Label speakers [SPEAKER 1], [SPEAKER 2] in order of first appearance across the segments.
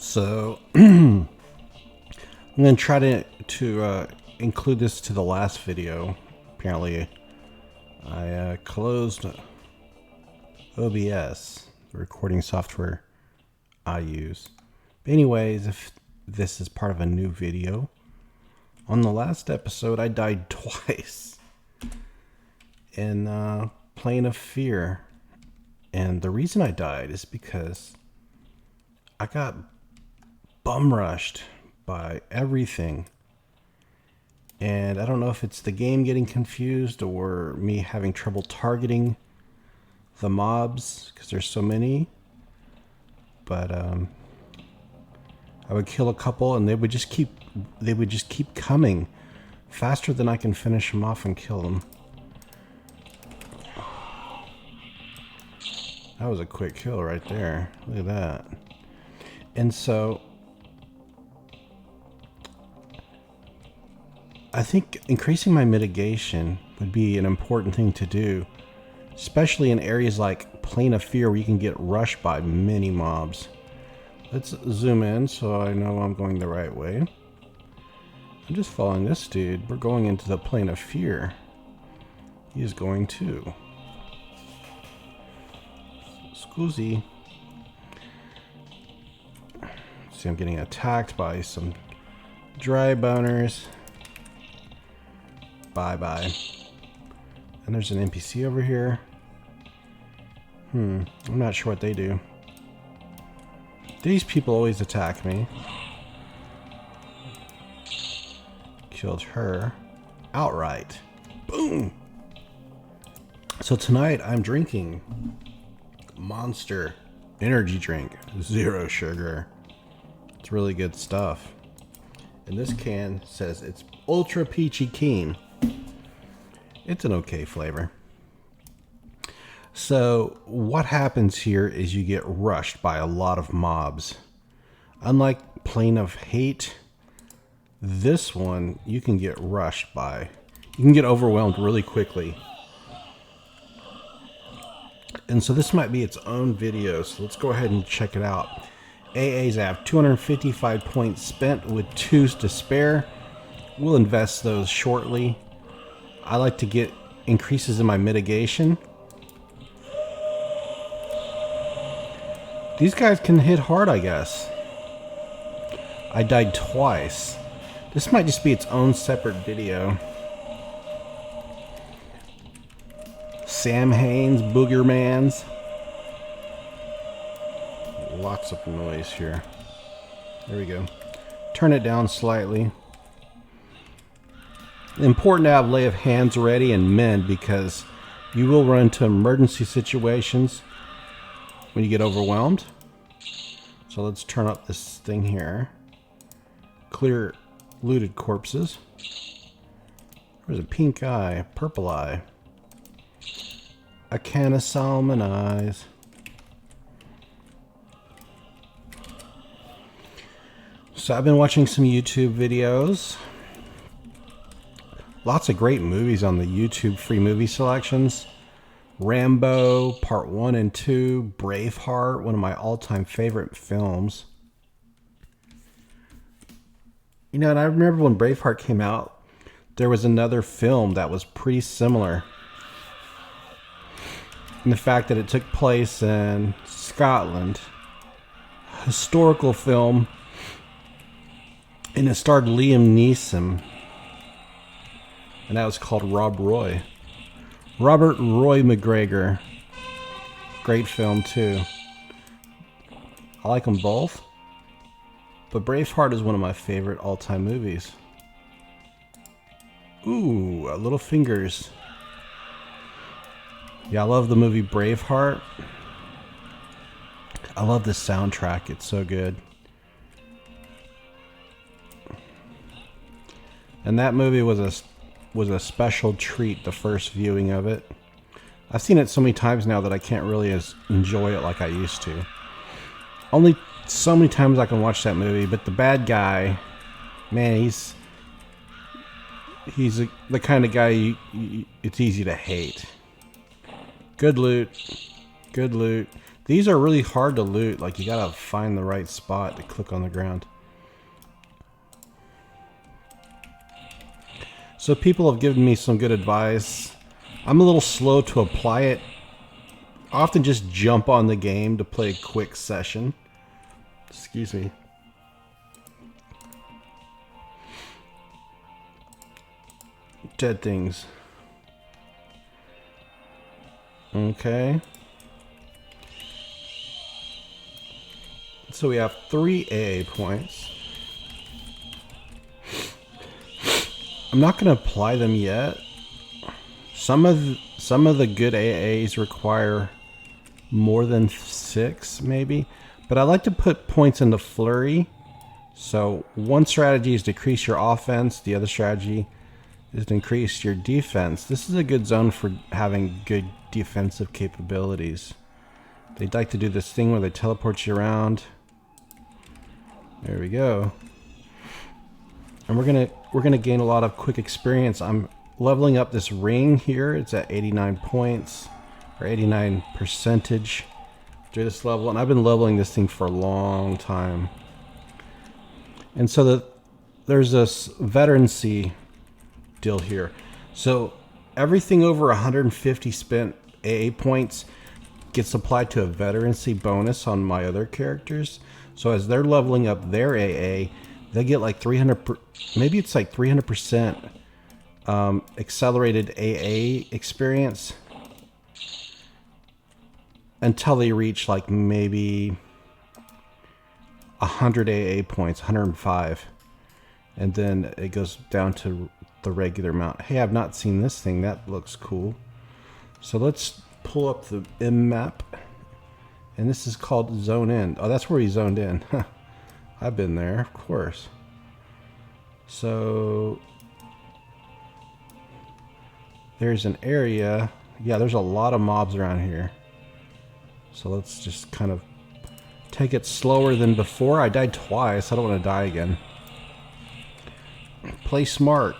[SPEAKER 1] So I'm going to try to include this to the last video. Apparently, I closed OBS, the recording software I use. But anyways, if this is part of a new video, on the last episode, I died twice in Plane of Fear. And the reason I died is because I got bum rushed by everything. And I don't know if it's the game getting confused or me having trouble targeting the mobs because there's so many. But I would kill a couple and they would just keep coming faster than I can finish them off and kill them. That was a quick kill right there. Look at that. And so I think increasing my mitigation would be an important thing to do, especially in areas like Plane of Fear where you can get rushed by many mobs. Let's zoom in so I know I'm going the right way. I'm just following this dude. We're going into the Plane of Fear. He is going too. Scusi. See, I'm getting attacked by some dry boners. Bye-bye. And there's an NPC over here. I'm not sure what they do. These people always attack me. Killed her outright. Boom! So tonight I'm drinking Monster energy drink. 0 sugar. It's really good stuff. And this can says it's Ultra Peachy Keen. It's an okay flavor. So what happens here is you get rushed by a lot of mobs. Unlike Plane of Hate, this one you can get rushed by. You can get overwhelmed really quickly. And so this might be its own video, so let's go ahead and check it out. AAs have 255 points spent with 2s to spare. We'll invest those shortly. I like to get increases in my mitigation. These guys can hit hard, I guess. I died twice. This might just be its own separate video. Sam Haines, Boogermans. Lots of noise here. There we go. Turn it down slightly. Important to have lay of hands ready and mend because you will run into emergency situations when you get overwhelmed. So let's turn up this thing here. Clear looted corpses. There's a pink eye, a purple eye. A can of salmon eyes. So I've been watching some YouTube videos. Lots of great movies on the YouTube free movie selections. Rambo, Part 1 and 2. Braveheart, one of my all-time favorite films. You know, and I remember when Braveheart came out, there was another film that was pretty similar. And the fact that it took place in Scotland. Historical film. And it starred Liam Neeson. And that was called Robert Roy McGregor. Great film too. I like them both. But Braveheart is one of my favorite all-time movies. Ooh, Little Fingers. Yeah, I love the movie Braveheart. I love the soundtrack. It's so good. And that movie was a special treat, the first viewing of it. I've seen it so many times now that I can't really enjoy it like I used to. Only so many times I can watch that movie, but the bad guy, man, he's the kind of guy it's easy to hate. Good loot. Good loot. These are really hard to loot. Like, you gotta find the right spot to click on the ground. So people have given me some good advice. I'm a little slow to apply it. I often just jump on the game to play a quick session. Excuse me. Dead things. Okay. So we have 3 AA points. I'm not going to apply them yet. Some of the good AAs require more than 6, maybe. But I like to put points into flurry. So one strategy is decrease your offense. The other strategy is to increase your defense. This is a good zone for having good defensive capabilities. They'd like to do this thing where they teleport you around. There we go. And we're gonna gain a lot of quick experience. I'm leveling up this ring here. It's at 89 points, or 89 percentage through this level, and I've been leveling this thing for a long time. And so there's this veterancy deal here. So everything over 150 spent AA points gets applied to a veterancy bonus on my other characters. So as they're leveling up their AA, they get like 300, maybe it's like 300% accelerated AA experience until they reach like maybe 100 AA points, 105. And then it goes down to the regular amount. Hey, I've not seen this thing. That looks cool. So let's pull up the M map. And this is called Zone In. Oh, that's where he zoned in. I've been there, of course. So there's an area. Yeah, there's a lot of mobs around here. So let's just kind of take it slower than before. I died twice. I don't want to die again. Play smart.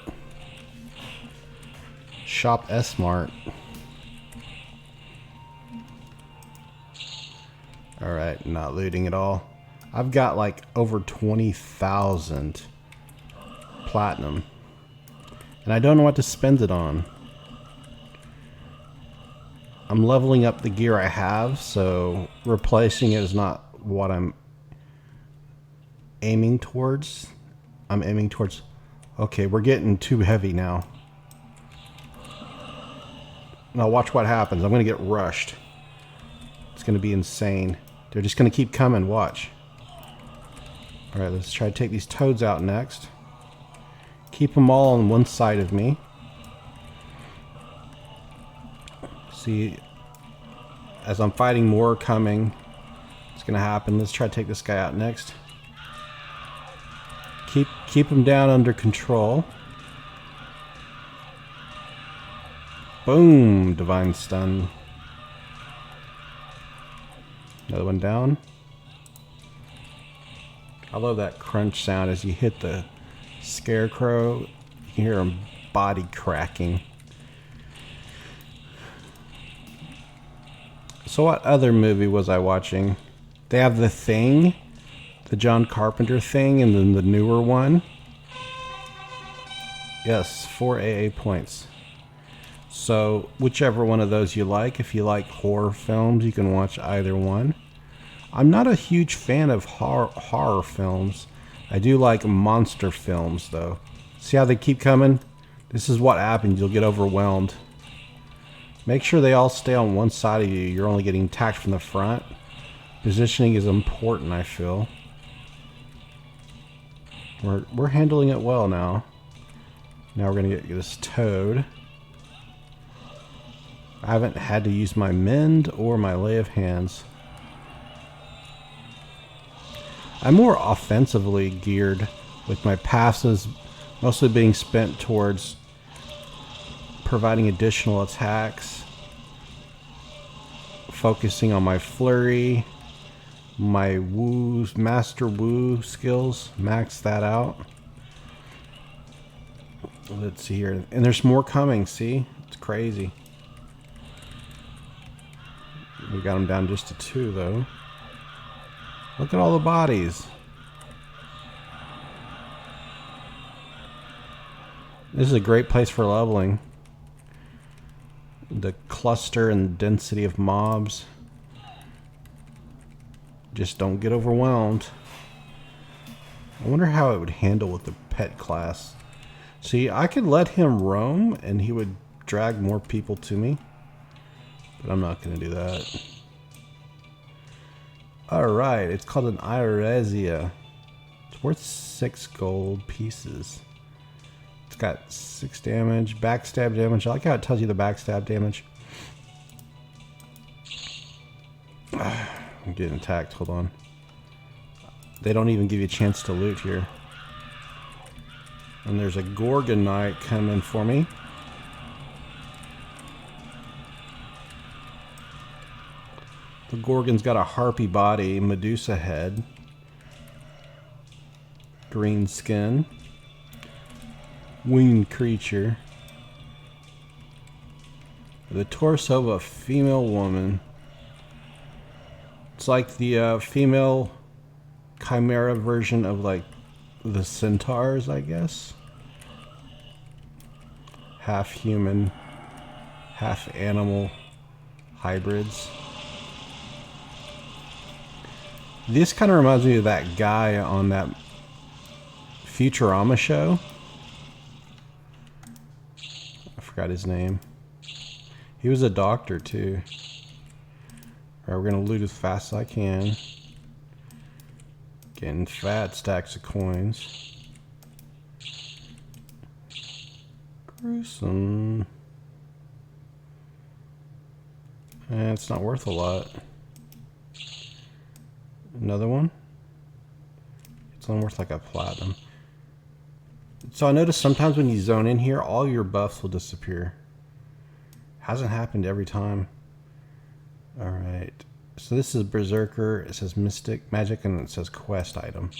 [SPEAKER 1] Shop S-Mart. Alright, not looting at all. I've got like over 20,000 platinum. And I don't know what to spend it on. I'm leveling up the gear I have, so replacing it is not what I'm aiming towards. I'm aiming towards... Okay, we're getting too heavy now. Now watch what happens. I'm going to get rushed. It's going to be insane. They're just going to keep coming. Watch. Alright, let's try to take these toads out next. Keep them all on one side of me. See, as I'm fighting more coming, it's going to happen. Let's try to take this guy out next. Keep him down under control. Boom! Divine stun. Another one down. I love that crunch sound as you hit the scarecrow. You can hear him body cracking. So what other movie was I watching? They have The Thing, the John Carpenter Thing, and then the newer one. Yes, 4 AA points. So whichever one of those you like. If you like horror films, you can watch either one. I'm not a huge fan of horror films. I do like monster films, though. See how they keep coming? This is what happens. You'll get overwhelmed. Make sure they all stay on one side of you. You're only getting attacked from the front. Positioning is important, I feel. We're handling it well now. Now we're going to get this toad. I haven't had to use my mend or my lay of hands. I'm more offensively geared, with my passes mostly being spent towards providing additional attacks, focusing on my flurry, my master woo skills, max that out. Let's see here, and there's more coming. See, it's crazy. We got him down just to 2 though. Look at all the bodies. This is a great place for leveling. The cluster and density of mobs. Just don't get overwhelmed. I wonder how it would handle with the pet class. See, I could let him roam and he would drag more people to me. But I'm not going to do that. Alright, it's called an Iresia. It's worth 6 gold pieces. It's got 6 damage, backstab damage. I like how it tells you the backstab damage. I'm getting attacked, hold on. They don't even give you a chance to loot here. And there's a Gorgon Knight coming for me. The Gorgon's got a harpy body, Medusa head, green skin, winged creature, the torso of a female woman. It's like the female chimera version of like the centaurs, I guess. Half human, half animal hybrids. This kind of reminds me of that guy on that Futurama show. I forgot his name. He was a doctor too. Alright, we're going to loot as fast as I can. Getting fat stacks of coins. Gruesome. And it's not worth a lot. Another one. It's only worth like a platinum. So I noticed sometimes when you zone in here, all your buffs will disappear. Hasn't happened every time. Alright. So this is Berserker. It says Mystic Magic and it says Quest item.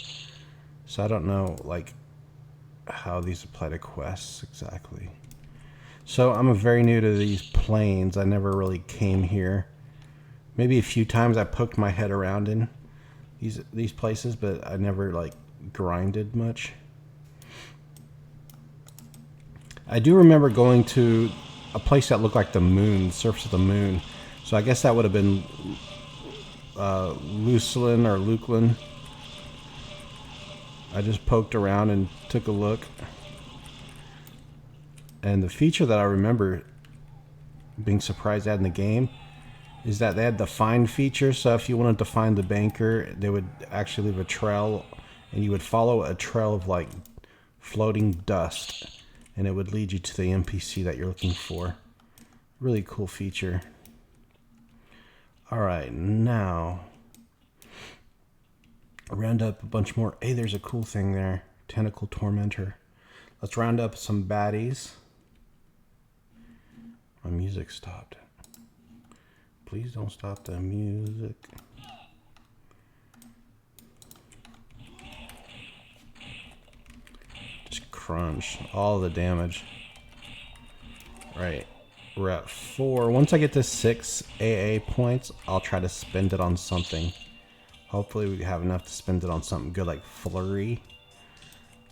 [SPEAKER 1] So I don't know like how these apply to quests exactly. So I'm very new to these planes. I never really came here. Maybe a few times I poked my head around in these places, but I never like grinded much. I do remember going to a place that looked like the moon, the surface of the moon. So I guess that would have been Lucelin or Luklin. I just poked around and took a look. And the feature that I remember being surprised at in the game is that they had the find feature. So if you wanted to find the banker, they would actually leave a trail, and you would follow a trail of like floating dust, and it would lead you to the NPC that you're looking for. Really cool feature. Alright, now round up a bunch more. Hey, there's a cool thing there. Tentacle Tormentor. Let's round up some baddies. My music stopped. Please don't stop the music. Just crunch all the damage. Right. We're at 4. Once I get to 6 AA points, I'll try to spend it on something. Hopefully we have enough to spend it on something good like Flurry.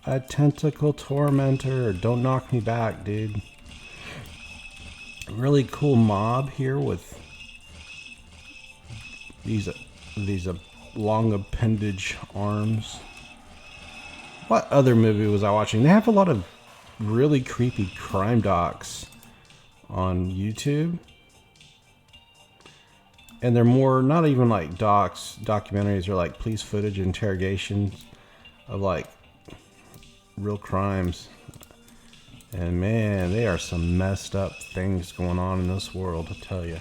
[SPEAKER 1] A Tentacle Tormentor. Don't knock me back, dude. Really cool mob here with these long appendage arms. What other movie was I watching? They have a lot of really creepy crime docs on YouTube. And they're more, not even like documentaries, or like police footage, interrogations of like real crimes. And man, there are some messed up things going on in this world, I tell you.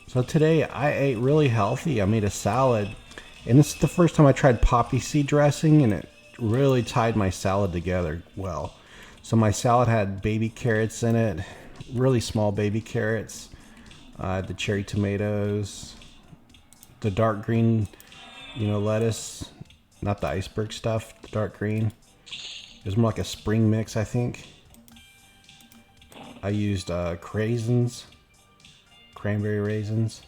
[SPEAKER 1] So today I ate really healthy. I made a salad, and this is the first time I tried poppy seed dressing, and it really tied my salad together well. So my salad had baby carrots in it, really small baby carrots, the cherry tomatoes, the dark green, lettuce, not the iceberg stuff, the dark green. It was more like a spring mix, I think. I used cranberry raisins.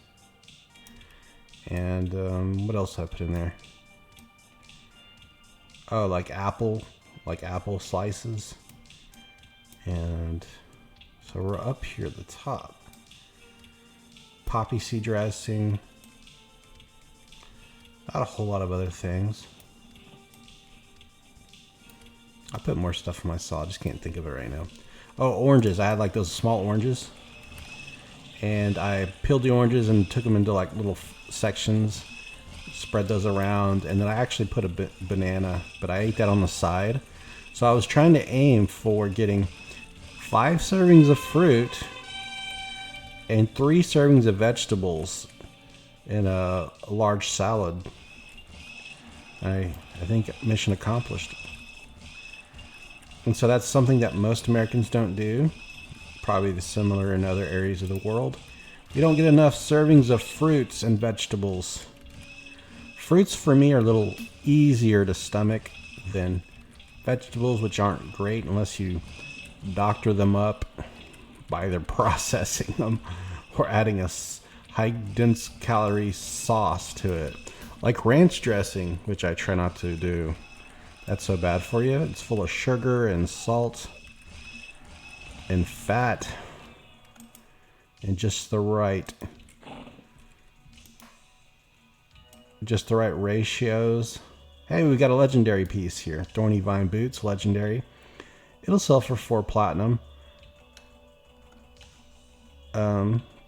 [SPEAKER 1] And what else I put in there? Oh, like apple slices. And so we're up here at the top. Poppy seed dressing. Not a whole lot of other things. I put more stuff in my saw. I just can't think of it right now. Oh, oranges. I had like those small oranges. And I peeled the oranges and took them into like little sections. Spread those around. And then I actually put a banana. But I ate that on the side. So I was trying to aim for getting 5 servings of fruit and 3 servings of vegetables in a large salad. I think mission accomplished. And so that's something that most Americans don't do. Probably similar in other areas of the world. You don't get enough servings of fruits and vegetables. Fruits for me are a little easier to stomach than vegetables, which aren't great unless you doctor them up by either processing them or adding a high dense calorie sauce to it. Like ranch dressing, which I try not to do. That's so bad for you. It's full of sugar and salt and fat and just the right ratios. Hey, we got a legendary piece here. Thorny Vine Boots, legendary. It'll sell for 4 platinum.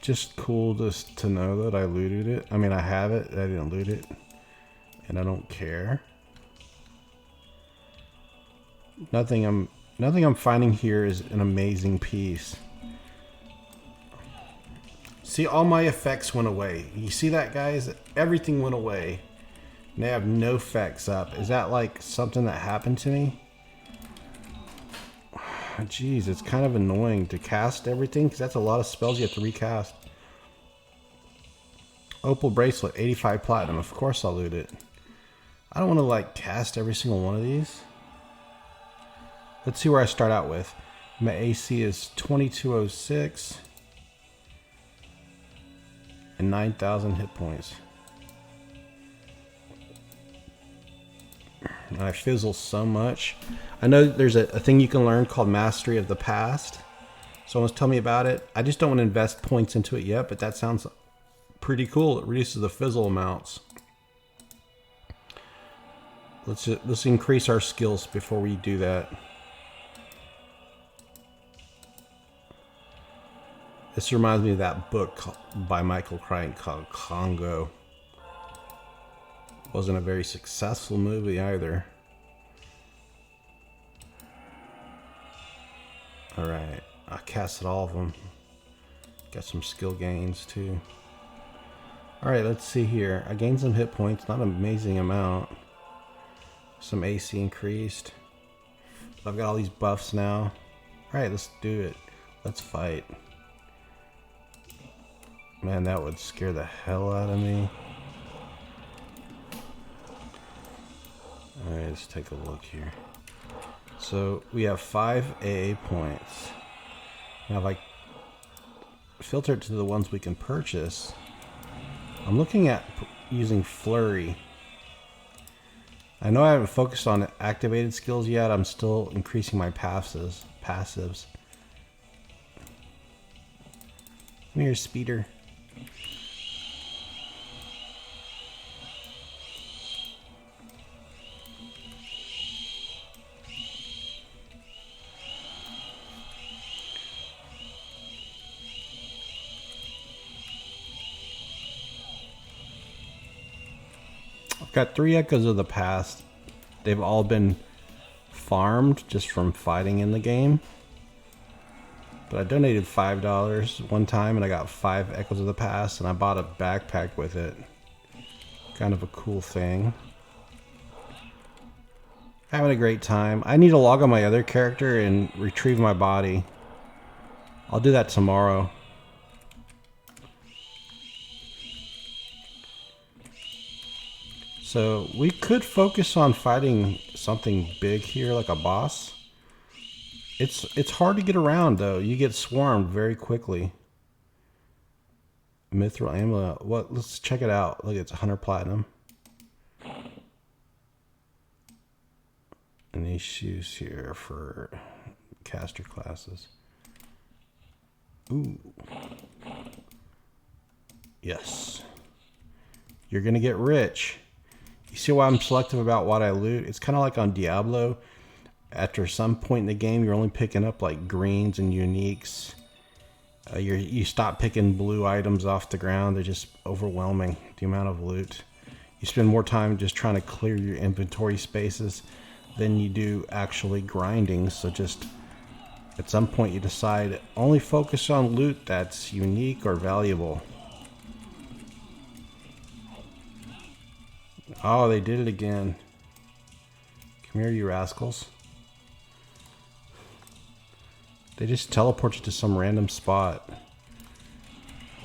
[SPEAKER 1] Just cool just to know that I looted it. I mean, I have it. I didn't loot it. And I don't care. Nothing I'm finding here is an amazing piece. See, all my effects went away. You see that, guys? Everything went away. And they have no effects up. Is that like something that happened to me? Jeez, it's kind of annoying to cast everything because that's a lot of spells you have to recast. Opal bracelet, 85 platinum. Of course I'll loot it. I don't want to like cast every single one of these. Let's see where I start out with. My AC is 2206 and 9,000 hit points. And I fizzle so much. I know there's a thing you can learn called Mastery of the Past. Someone's telling me about it. I just don't want to invest points into it yet, but that sounds pretty cool. It reduces the fizzle amounts. Let's increase our skills before we do that. This reminds me of that book by Michael Crichton called Congo. Wasn't a very successful movie either. Alright, I casted all of them. Got some skill gains too. Alright, let's see here. I gained some hit points, not an amazing amount. Some AC increased. But I've got all these buffs now. Alright, let's do it. Let's fight. Man, that would scare the hell out of me. Alright, let's take a look here. So we have 5 AA points. Now if I filter it to the ones we can purchase, I'm looking at using Flurry. I know I haven't focused on activated skills yet. I'm still increasing my passives. Come here, Speeder. Got 3 Echoes of the Past. They've all been farmed just from fighting in the game. But I donated $5 one time and I got 5 Echoes of the Past and I bought a backpack with it. Kind of a cool thing. Having a great time. I need to log on my other character and retrieve my body. I'll do that tomorrow. So we could focus on fighting something big here, like a boss. It's hard to get around though. You get swarmed very quickly. Mithril amulet. What? Let's check it out. Look, it's 100 platinum. And these shoes here for caster classes. Ooh. Yes. You're gonna get rich. You see why I'm selective about what I loot? It's kind of like on Diablo. After some point in the game, you're only picking up like greens and uniques. You stop picking blue items off the ground. They're just overwhelming, the amount of loot. You spend more time just trying to clear your inventory spaces than you do actually grinding. So just at some point you decide only focus on loot that's unique or valuable. Oh, they did it again. Come here, you rascals. They just teleport you to some random spot.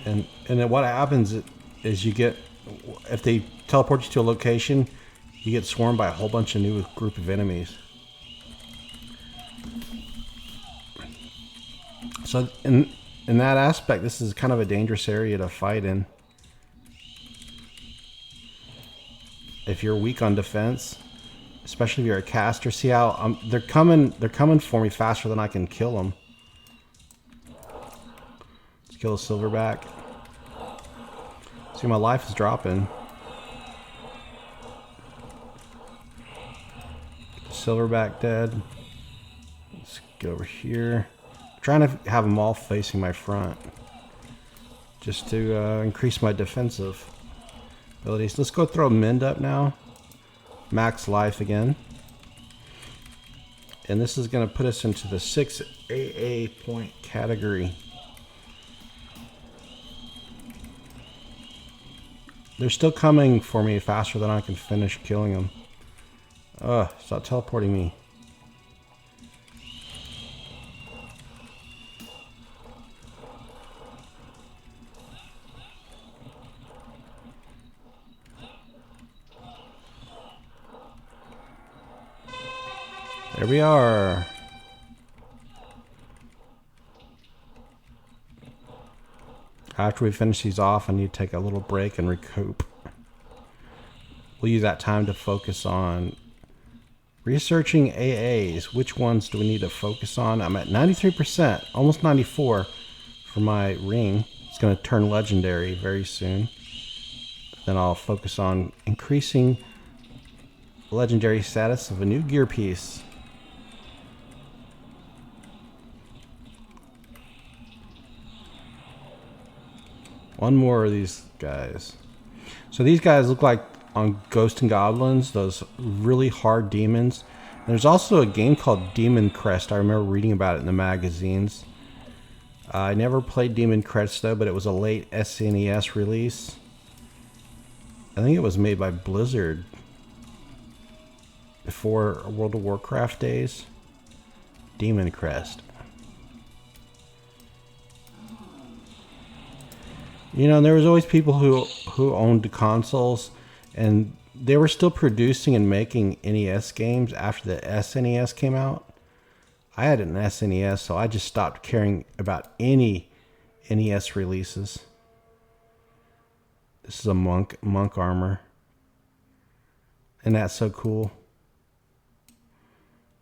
[SPEAKER 1] And then what happens is you get, if they teleport you to a location, you get swarmed by a whole bunch of new group of enemies. So in that aspect, this is kind of a dangerous area to fight in. If you're weak on defense, especially if you're a caster, see how they're coming for me faster than I can kill them. Let's kill a silverback. See, my life is dropping. Silverback dead. Let's get over here. I'm trying to have them all facing my front, just to increase my defensive abilities. Let's go throw Mend up now. Max life again. And this is going to put us into the 6 AA point category. They're still coming for me faster than I can finish killing them. Ugh, stop teleporting me. There we are. After we finish these off, I need to take a little break and recoup. We'll use that time to focus on researching AAs. Which ones do we need to focus on? I'm at 93%, almost 94 for my ring. It's going to turn legendary very soon. Then I'll focus on increasing legendary status of a new gear piece. One more of these guys. So these guys look like on Ghosts and Goblins, those really hard demons. And there's also a game called Demon Crest. I remember reading about it in the magazines. I never played Demon Crest though, but it was a late SNES release. I think it was made by Blizzard before World of Warcraft days. Demon Crest. You know, there was always people who owned consoles, and they were still producing and making NES games after the SNES came out. I had an SNES, so I just stopped caring about any NES releases. This is a monk armor. And that's so cool.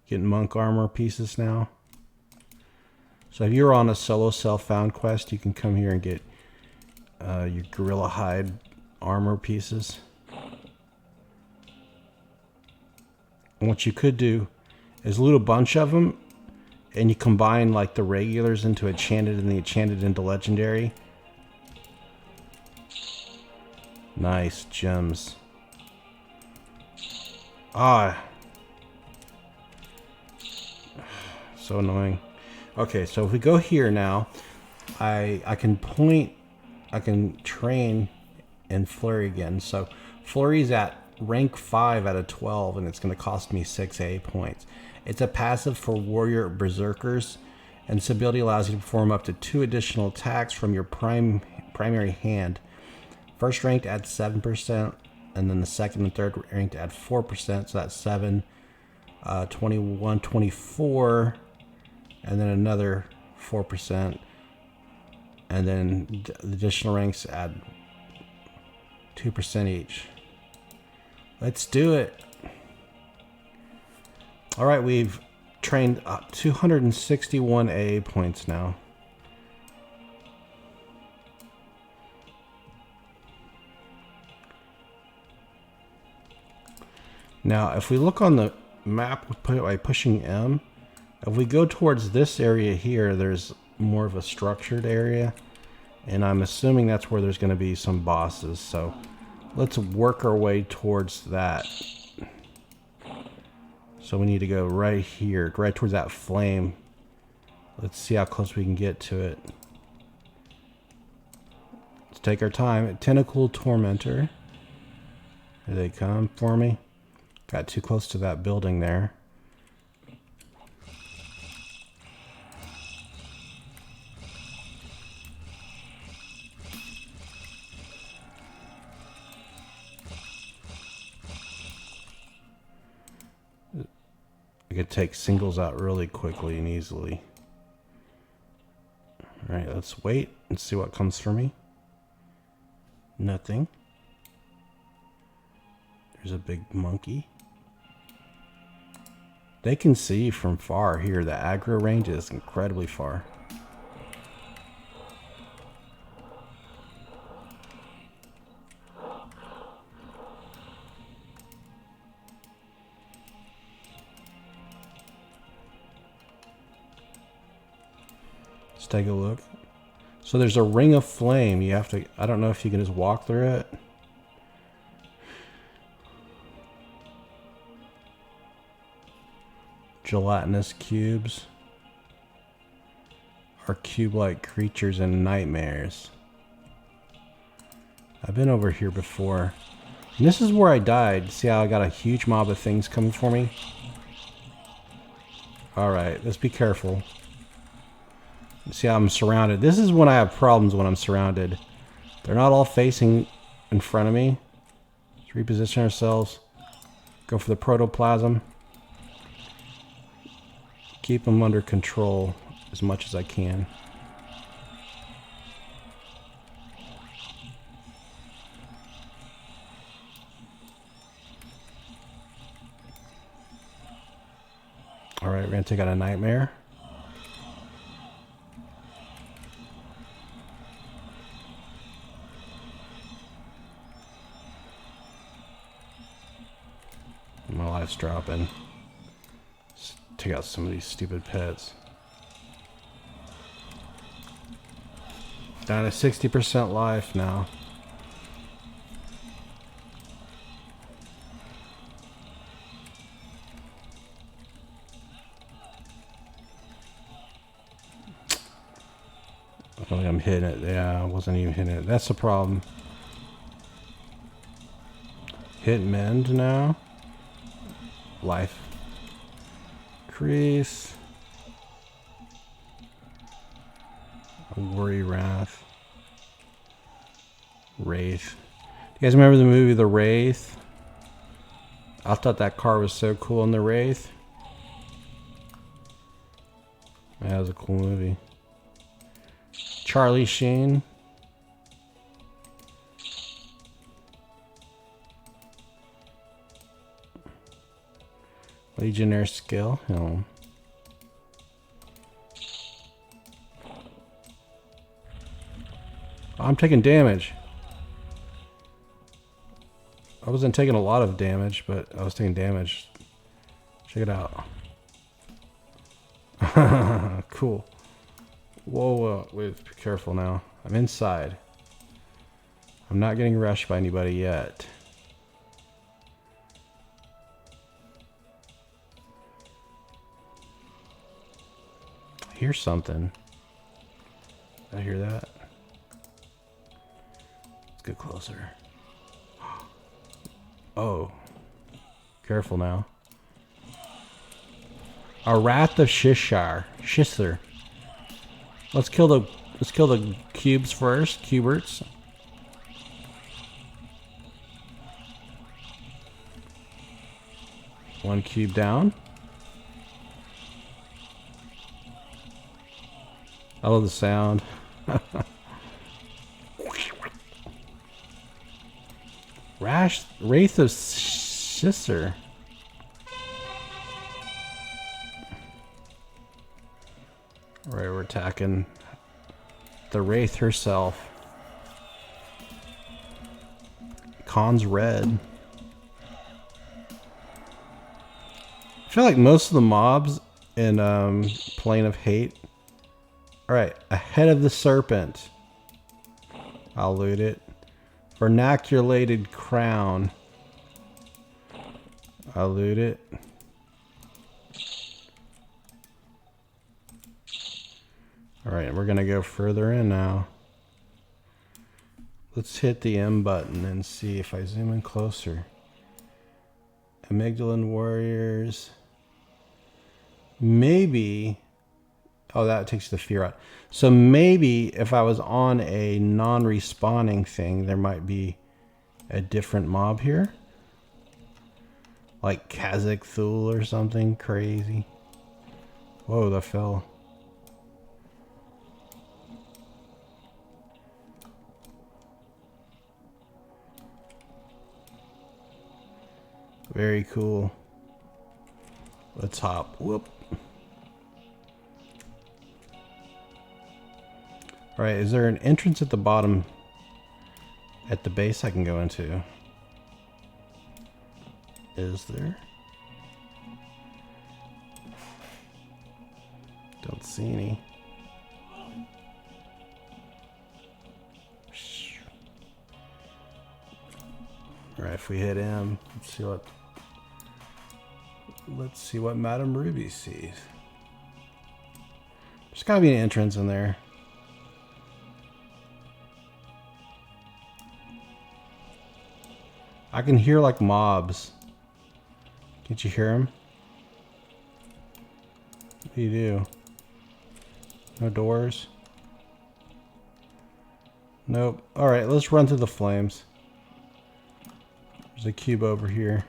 [SPEAKER 1] Getting monk armor pieces now. So if you're on a solo self-found quest, you can come here and get your gorilla hide armor pieces. And what you could do is loot a bunch of them, and you combine like the regulars into enchanted and the enchanted into legendary. Nice gems. Ah, so annoying. Okay, so if we go here now, I can point. I can train and flurry again. So flurry's at rank 5 out of 12, and it's going to cost me 6 AA points. It's a passive for warrior berserkers, and this ability allows you to perform up to 2 additional attacks from your primary hand. First ranked adds 7%, and then the second and third ranked add 4%. So that's 7, 21, 24, and then another 4%. And then the additional ranks add 2% each. Let's do it. All right, we've trained 261 AA points now. Now, if we look on the map by pushing M, if we go towards this area here, there's more of a structured area. And I'm assuming that's where there's going to be some bosses. So let's work our way towards that. So we need to go right here, right towards that flame. Let's see how close we can get to it. Let's take our time. Tentacle Tormentor. Here they come for me. Got too close to that building there. I could take singles out really quickly and easily. Alright, let's wait and see what comes for me. Nothing. There's a big monkey. They can see from far here. The aggro range is incredibly far. Let's take a look. So there's a ring of flame. You have to, I don't know if you can just walk through it. Gelatinous cubes are cube-like creatures and nightmares. I've been over here before. And this is where I died. See how I got a huge mob of things coming for me? Alright, let's be careful. See how I'm surrounded. This is when I have problems when I'm surrounded. They're not all facing in front of me. Let's reposition ourselves. Go for the protoplasm. Keep them under control as much as I can. Alright, we're going to take out a nightmare. My life's dropping. Let's take out some of these stupid pets. Down to 60% life now. I don't think I'm hitting it. Yeah, I wasn't even hitting it. That's the problem. Hit mend now. Life. Increase. Worry Wrath. Wraith. You guys remember the movie The Wraith? I thought that car was so cool in The Wraith. That was a cool movie. Charlie Sheen. Legionnaire skill. Oh. I'm taking damage. I wasn't taking a lot of damage, but I was taking damage. Check it out. Cool. Whoa, wait, be careful now. I'm inside. I'm not getting rushed by anybody yet. I hear something. I hear that. Let's get closer. Oh. Careful now. A Wrath of Shisser. Let's kill the cubes first, cuberts. One cube down. I love the sound. Wraith of Sisser. Right, we're attacking the Wraith herself. Khan's red. I feel like most of the mobs in Plane of Hate. Alright, Ahead of the Serpent. I'll loot it. Vernaculated Crown. I'll loot it. Alright, we're gonna go further in now. Let's hit the M button and see if I zoom in closer. Amygdalan Warriors. Maybe. Oh, that takes the fear out. So maybe if I was on a non-respawning thing, there might be a different mob here. Like Kazakh Thul or something crazy. Whoa, that fell. Very cool. Let's hop. Whoop. Alright, is there an entrance at the bottom at the base I can go into? Is there? Don't see any. Alright, if we hit M, let's see what Madame Ruby sees. There's gotta be an entrance in there. I can hear like mobs. Can't you hear them? What do you do? No doors? Nope. Alright, let's run through the flames. There's a cube over here.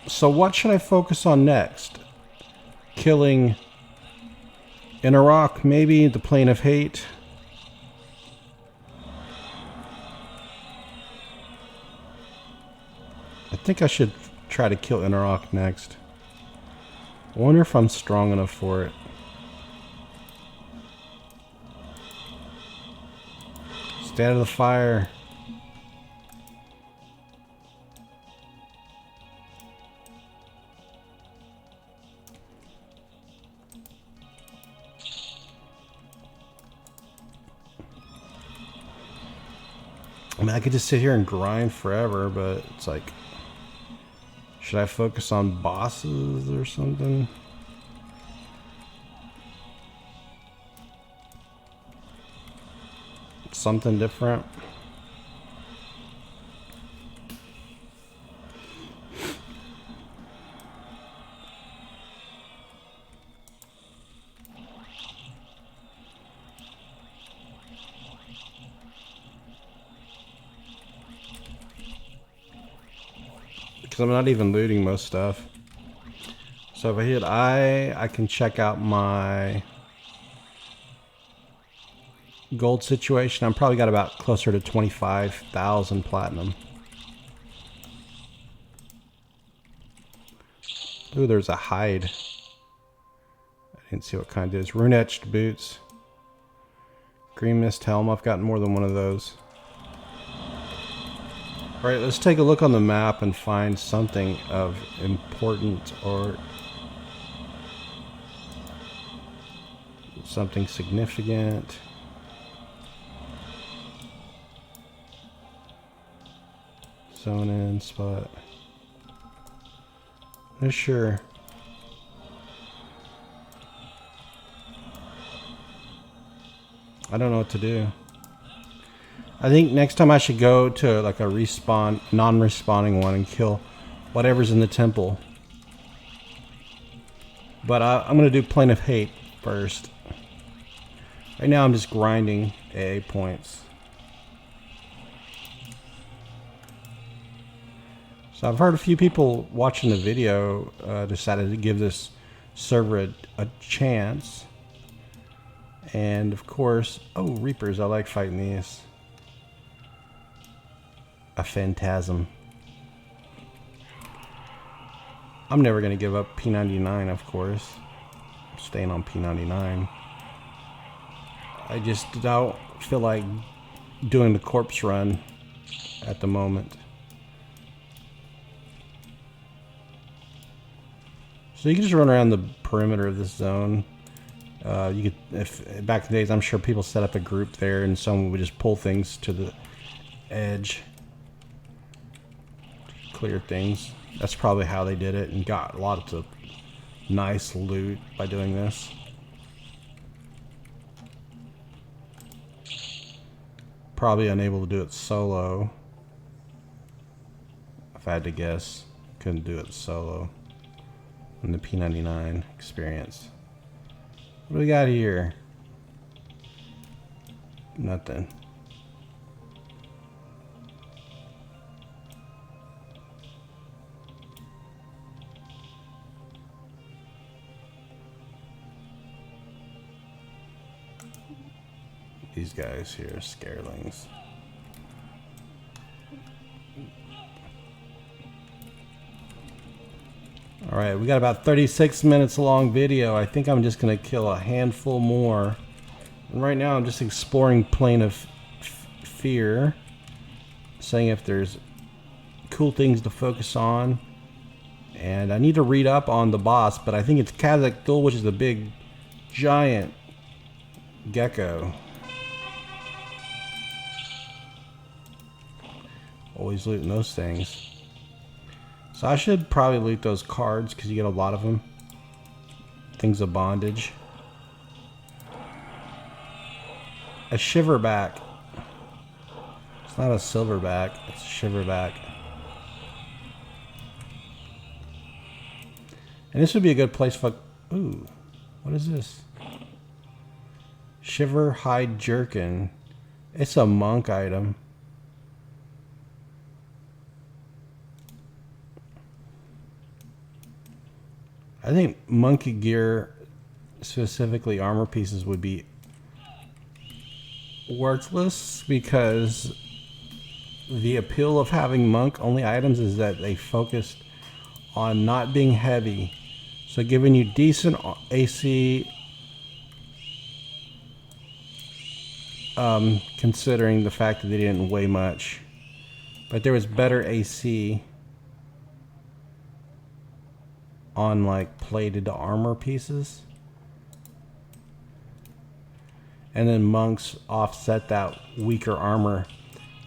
[SPEAKER 1] So what should I focus on next? Killing in Iraq, maybe the Plane of Hate. I think I should try to kill in Iraq next. I wonder if I'm strong enough for it. Stay out of the fire. I mean, I could just sit here and grind forever, but it's like, should I focus on bosses or something? Something different? Because I'm not even looting most stuff. So if I hit I can check out my gold situation. I'm probably got about closer to 25,000 platinum. Ooh, there's a hide. I didn't see what kind it is. Rune etched boots. Green mist helm. I've gotten more than one of those. Alright, let's take a look on the map and find something of importance or something significant. Zone in spot. Not sure. I don't know what to do. I think next time I should go to like a respawn, non-respawning one and kill whatever's in the temple. But I'm going to do Plane of Hate first. Right now I'm just grinding AA points. So I've heard a few people watching the video decided to give this server a chance. And of course, oh, Reapers, I like fighting these. A Phantasm. I'm never going to give up P99, of course. I'm staying on P99. I just don't feel like doing the corpse run at the moment. So you can just run around the perimeter of this zone. You could, if back in the days, I'm sure people set up a group there, and someone would just pull things to the edge, clear things. That's probably how they did it, and got a lot of nice loot by doing this. Probably unable to do it solo. If I had to guess, couldn't do it solo. In the P99 experience. What do we got here? Nothing. These guys here, scarelings. Alright, we got about 36 minutes long video. I think I'm just going to kill a handful more. And right now I'm just exploring Plane of Fear. Saying if there's cool things to focus on. And I need to read up on the boss, but I think it's Kazakh Thul, which is a big, giant gecko. Always looting those things. So I should probably loot those cards because you get a lot of them. Things of bondage. A shiverback. It's not a silverback, it's a shiverback. And this would be a good place for... Ooh, what is this? Shiver Hide Jerkin. It's a monk item. I think monkey gear, specifically armor pieces, would be worthless because the appeal of having monk only items is that they focused on not being heavy. So giving you decent AC, considering the fact that they didn't weigh much. But there was better AC on like plated armor pieces, and then monks offset that weaker armor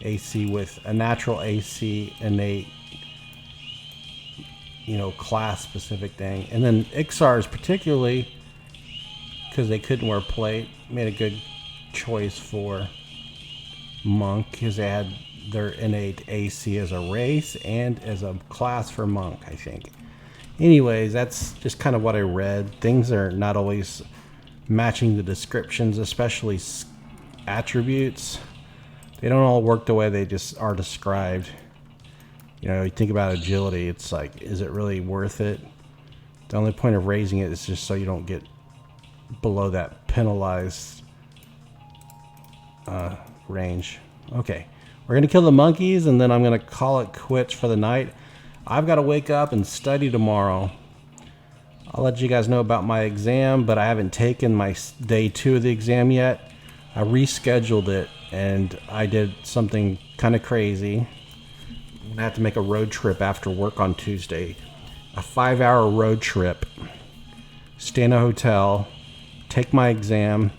[SPEAKER 1] AC with a natural AC innate, you know, class specific thing. And then Ixars, particularly because they couldn't wear plate, made a good choice for monk because they had their innate AC as a race and as a class for monk, I think. Anyways, that's just kind of what I read. Things are not always matching the descriptions, especially attributes. They don't all work the way they just are described. You know, you think about agility, it's like, is it really worth it? The only point of raising it is just so you don't get below that penalized range. Okay, we're going to kill the monkeys, and then I'm going to call it quits for the night. I've got to wake up and study tomorrow. I'll let you guys know about my exam, but I haven't taken my day 2 of the exam yet. I rescheduled it, and I did something kind of crazy. I'm going to have to make a road trip after work on Tuesday. A 5-hour road trip. Stay in a hotel. Take my exam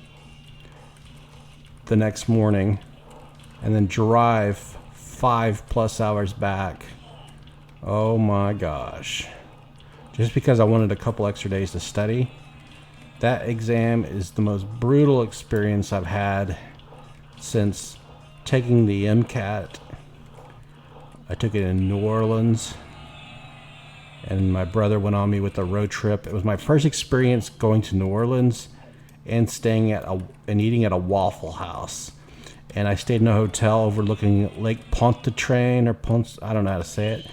[SPEAKER 1] the next morning. And then drive 5+ hours back. Oh my gosh. Just because I wanted a couple extra days to study. That exam is the most brutal experience I've had since taking the MCAT. I took it in New Orleans, and my brother went on me with a road trip. It was my first experience going to New Orleans and staying at and eating at a Waffle House. And I stayed in a hotel overlooking Lake Pontchartrain, or I don't know how to say it.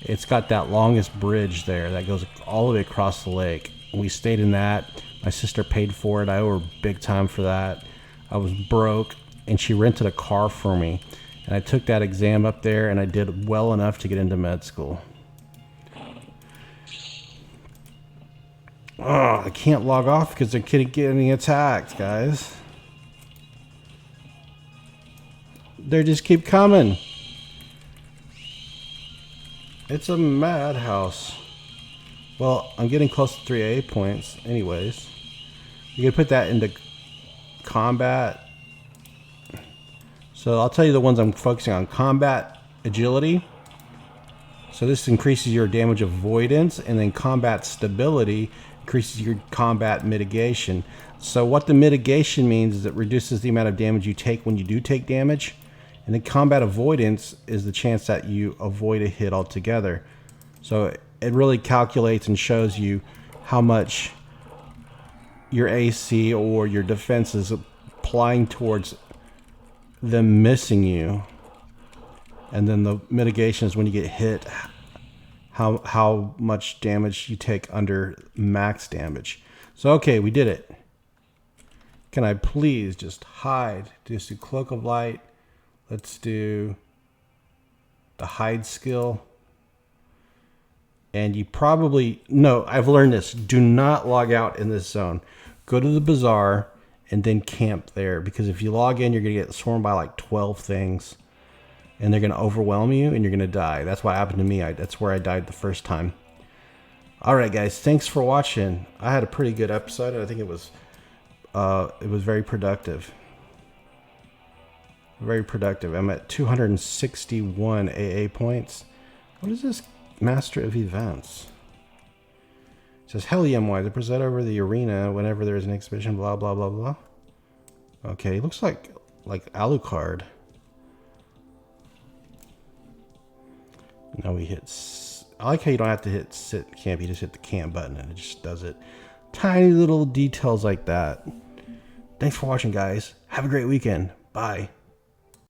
[SPEAKER 1] It's got that longest bridge there that goes all the way across the lake. We stayed in that. My sister paid for it. I owe her big time for that. I was broke, and she rented a car for me. And I took that exam up there, and I did well enough to get into med school. Oh, I can't log off because they're getting attacked, guys. They just keep coming. It's a madhouse. Well, I'm getting close to 3 AA points anyways. You can put that into combat. So I'll tell you the ones I'm focusing on. Combat agility. So this increases your damage avoidance, and then combat stability increases your combat mitigation. So what the mitigation means is it reduces the amount of damage you take when you do take damage. And then combat avoidance is the chance that you avoid a hit altogether. So it really calculates and shows you how much your AC or your defense is applying towards them missing you. And then the mitigation is when you get hit, how much damage you take under max damage. So okay, we did it. Can I please just hide? Just do Cloak of Light. Let's do the hide skill. And you probably, no, I've learned this. Do not log out in this zone. Go to the bazaar and then camp there. Because if you log in, you're going to get swarmed by like 12 things. And they're going to overwhelm you and you're going to die. That's what happened to me. That's where I died the first time. Alright guys, thanks for watching. I had a pretty good episode. And I think it was very productive. Very productive. I'm at 261 AA points. What is this? Master of Events. It says Helium wise. I present over the arena whenever there is an exhibition. Blah blah blah blah. Okay, looks like Alucard. Now we hit. I like how you don't have to hit sit camp. You just hit the camp button and it just does it. Tiny little details like that. Thanks for watching, guys. Have a great weekend. Bye.